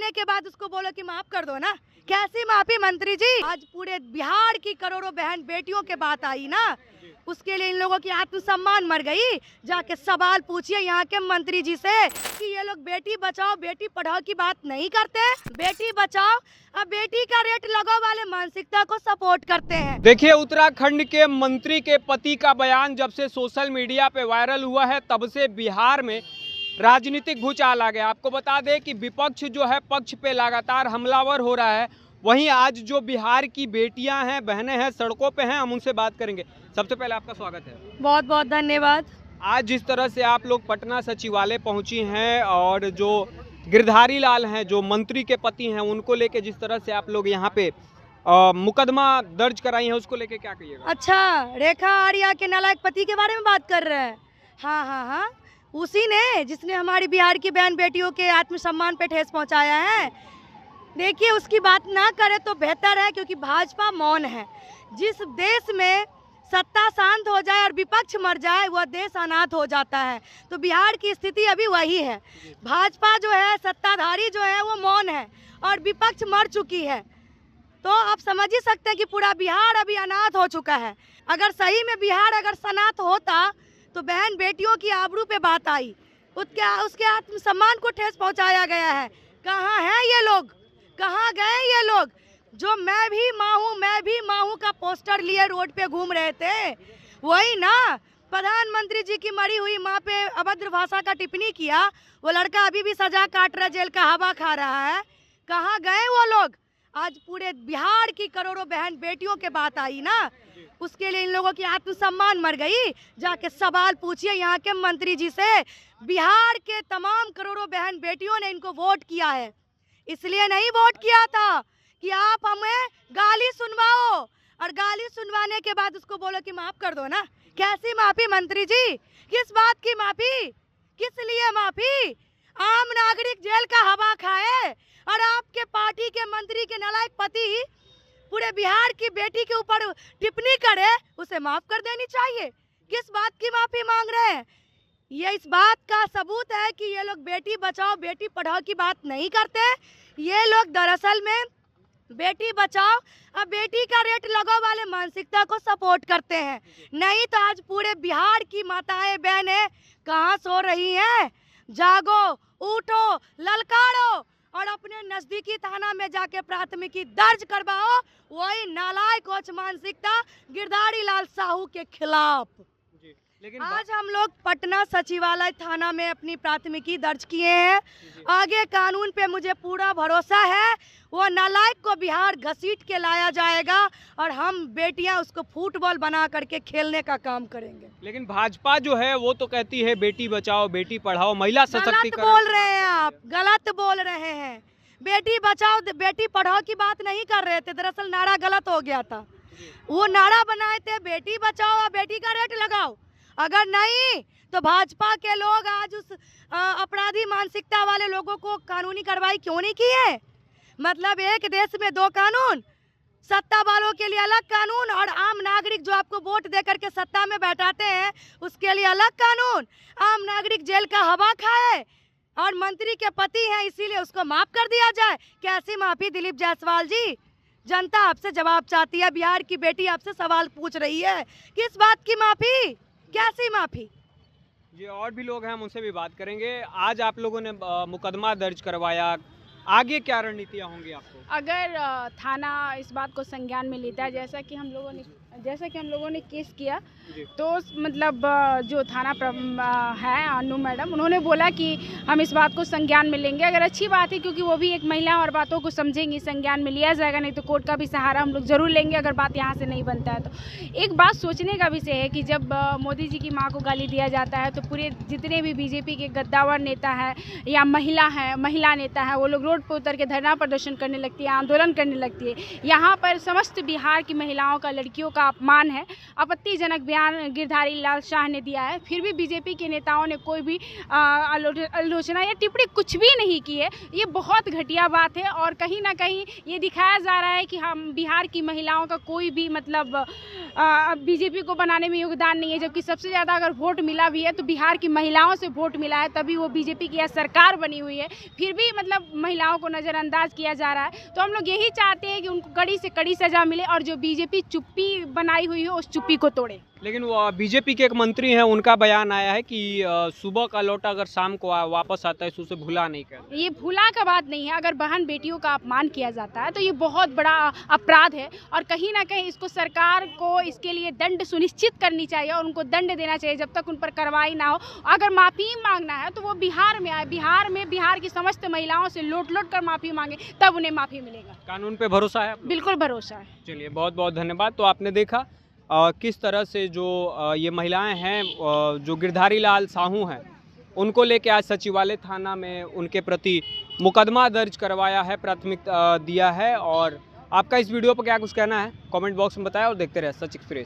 करने के बाद उसको बोलो कि माफ कर दो ना। कैसी माफी मंत्री जी? आज पूरे बिहार की करोड़ों बहन बेटियों के बात आई ना, उसके लिए इन लोगों की आत्मसम्मान मर गई। जाके सवाल पूछिए यहाँ के मंत्री जी से कि ये लोग बेटी बचाओ बेटी पढ़ाओ की बात नहीं करते। बेटी बचाओ अब बेटी का रेट लगाओ वाले मानसिकता को सपोर्ट करते हैं। देखिए, उत्तराखंड के मंत्री के पति का बयान जब से सोशल मीडिया पे वायरल हुआ है तब से बिहार में राजनीतिक भूचाल आ गया। आपको बता दें कि विपक्ष जो है पक्ष पे लगातार हमलावर हो रहा है। वहीं आज जो बिहार की बेटियां हैं, बहनें हैं, सड़कों पे हैं, हम उनसे बात करेंगे। सबसे पहले आपका स्वागत है। बहुत बहुत धन्यवाद। आज जिस तरह से आप लोग पटना सचिवालय पहुंची हैं और जो गिरधारी लाल हैं जो मंत्री के पति हैं उनको लेके जिस तरह से आप लोग यहाँ पे मुकदमा दर्ज कराई है उसको लेके क्या कहिएगा? अच्छा, रेखा आर्या के नालायक पति के बारे में बात कर रहे हैं? हाँ, उसी ने जिसने हमारी बिहार की बहन बेटियों के आत्मसम्मान पे ठेस पहुंचाया है। देखिए, उसकी बात ना करे तो बेहतर है, क्योंकि भाजपा मौन है। जिस देश में सत्ता शांत हो जाए और विपक्ष मर जाए वह देश अनाथ हो जाता है। तो बिहार की स्थिति अभी वही है। भाजपा जो है, सत्ताधारी जो है वो मौन है और विपक्ष मर चुकी है। तो आप समझ ही सकते हैं कि पूरा बिहार अभी अनाथ हो चुका है। अगर सही में बिहार अगर सनाथ होता तो बहन बेटियों की आबरू पे बात आई, उसके आत्मसम्मान को ठेस पहुंचाया गया है। कहाँ हैं ये लोग? कहाँ गए ये लोग जो मैं भी माँ हूँ का पोस्टर लिए रोड पे घूम रहे थे? वही ना, प्रधानमंत्री जी की मरी हुई माँ पे अभद्र भाषा का टिप्पणी किया। वो लड़का अभी भी सजा काट रहा, जेल का हवा खा रहा है। कहाँ गए वो लोग? आज पूरे बिहार की करोड़ों बहन बेटियों के बात आई ना, उसके लिए इन लोगों की आत्मसम्मान मर गई। जाके सवाल पूछिए यहाँ के मंत्री जी से। बिहार के तमाम करोड़ों बहन बेटियों ने इनको वोट किया है, इसलिए नहीं वोट किया था कि आप हमें गाली सुनवाओ, और गाली सुनवाने के बाद उसको बोलो कि माफ कर दो ना। कैसी माफी मंत्री जी? किस बात की माफी? किस लिए माफी? आम नागरिक जेल का हवा खाए और आपके पार्टी के मंत्री के नालायक पति पूरे बिहार की बेटी के ऊपर टिप्पणी करे, उसे माफ कर देनी चाहिए। किस बात की माफी मांग रहे हैं? ये इस बात का सबूत है कि ये लोग बेटी बचाओ बेटी पढ़ाओ की बात नहीं करते। ये लोग दरअसल में बेटी बचाओ अब बेटी का रेट लगाओ वाले मानसिकता को सपोर्ट करते हैं। नहीं तो आज पूरे बिहार की माताएं बहनें कहाँ सो रही हैं? जागो, उठो, ललकारो और अपने नजदीकी थाना में जाके प्राथमिकी दर्ज करवाओ। वही नालायक कोच मानसिकता गिरधारी लाल साहू के खिलाफ। लेकिन आज हम लोग पटना सचिवालय थाना में अपनी प्राथमिकी दर्ज किए हैं। आगे कानून पे मुझे पूरा भरोसा है। वो नालायक को बिहार घसीट के लाया जाएगा और हम बेटियां उसको फुटबॉल बना करके खेलने का काम करेंगे। लेकिन भाजपा जो है वो तो कहती है बेटी बचाओ बेटी पढ़ाओ, महिला सशक्तिकरण। गलत बोल रहे हैं आप, गलत बोल रहे हैं। बेटी बचाओ बेटी पढ़ाओ की बात नहीं कर रहे थे, दरअसल नारा गलत हो गया था। वो नारा बनाए थे बेटी बचाओ और बेटी का रेट लगाओ। अगर नहीं तो भाजपा के लोग आज उस अपराधी मानसिकता वाले लोगों को कानूनी कार्रवाई क्यों नहीं की है? मतलब एक देश में दो कानून, सत्ता वालों के लिए अलग कानून और आम नागरिक जो आपको वोट दे करके सत्ता में बैठाते हैं उसके लिए अलग कानून। आम नागरिक जेल का हवा खाए और मंत्री के पति हैं इसीलिए उसको माफ कर दिया जाए। कैसी माफी दिलीप जायसवाल जी? जनता आपसे जवाब चाहती है। बिहार की बेटी आपसे सवाल पूछ रही है, किस बात की माफी? कैसी माफी? ये और भी लोग हैं, हम उनसे भी बात करेंगे। आज आप लोगों ने मुकदमा दर्ज करवाया, आगे क्या रणनीतियाँ होंगी आपको? अगर थाना इस बात को संज्ञान में लेता है जैसा कि हम लोगों ने केस किया, तो मतलब जो थाना है अनु मैडम, उन्होंने बोला कि हम इस बात को संज्ञान में लेंगे। अगर अच्छी बात है, क्योंकि वो भी एक महिला और बातों को समझेंगी, संज्ञान में लिया जाएगा। नहीं तो कोर्ट का भी सहारा हम लोग जरूर लेंगे अगर बात यहाँ से नहीं बनता है तो। एक बात सोचने का विषय है कि जब मोदी जी की माँ को गाली दिया जाता है तो पूरे जितने भी बीजेपी के गद्दावर नेता है या महिला नेता है, वो लोग रोड पर उतर के धरना प्रदर्शन करने लगती है, आंदोलन करने लगती है। यहाँ पर समस्त बिहार की महिलाओं का, लड़कियों का अपमान है, आपत्तिजनक बयान गिरधारी लाल शाह ने दिया है। फिर भी बीजेपी के नेताओं ने कोई भी आलोचना या टिप्पणी कुछ भी नहीं की है। ये बहुत घटिया बात है और कहीं ना कहीं ये दिखाया जा रहा है कि हम बिहार की महिलाओं का कोई भी मतलब बीजेपी को बनाने में योगदान नहीं है, जबकि सबसे ज़्यादा अगर वोट मिला भी है तो बिहार की महिलाओं से वोट मिला है, तभी वो बीजेपी की यह सरकार बनी हुई है। फिर भी मतलब महिलाओं को नज़रअंदाज किया जा रहा है। तो हम लोग यही चाहते हैं कि उनको कड़ी से कड़ी सज़ा मिले और जो बीजेपी चुप्पी बनाई हुई है उस चुप्पी को तोड़े। लेकिन वो बीजेपी के एक मंत्री हैं, उनका बयान आया है कि सुबह का लौटा अगर शाम को वापस आता है तो उसे भुला नहीं कर। ये भुला का बात नहीं है। अगर बहन बेटियों का अपमान किया जाता है तो ये बहुत बड़ा अपराध है और कहीं ना कहीं इसको सरकार को इसके लिए दंड सुनिश्चित करनी चाहिए और उनको दंड देना चाहिए जब तक उन पर कार्रवाई ना हो। अगर माफ़ी मांगना है तो वो बिहार में आए, बिहार की समस्त महिलाओं से लौट कर माफ़ी मांगे, तब उन्हें माफ़ी मिलेगा। कानून पे भरोसा है? बिल्कुल भरोसा है। चलिए, बहुत बहुत धन्यवाद। तो आपने देखा किस तरह से जो ये महिलाएं हैं, जो गिरधारी लाल साहू हैं, उनको लेके आज सचिवालय थाना में उनके प्रति मुकदमा दर्ज करवाया है, प्राथमिकता दिया है। और आपका इस वीडियो पर क्या कुछ कहना है कमेंट बॉक्स में बताएं और देखते रहे सच एक्सप्रेस।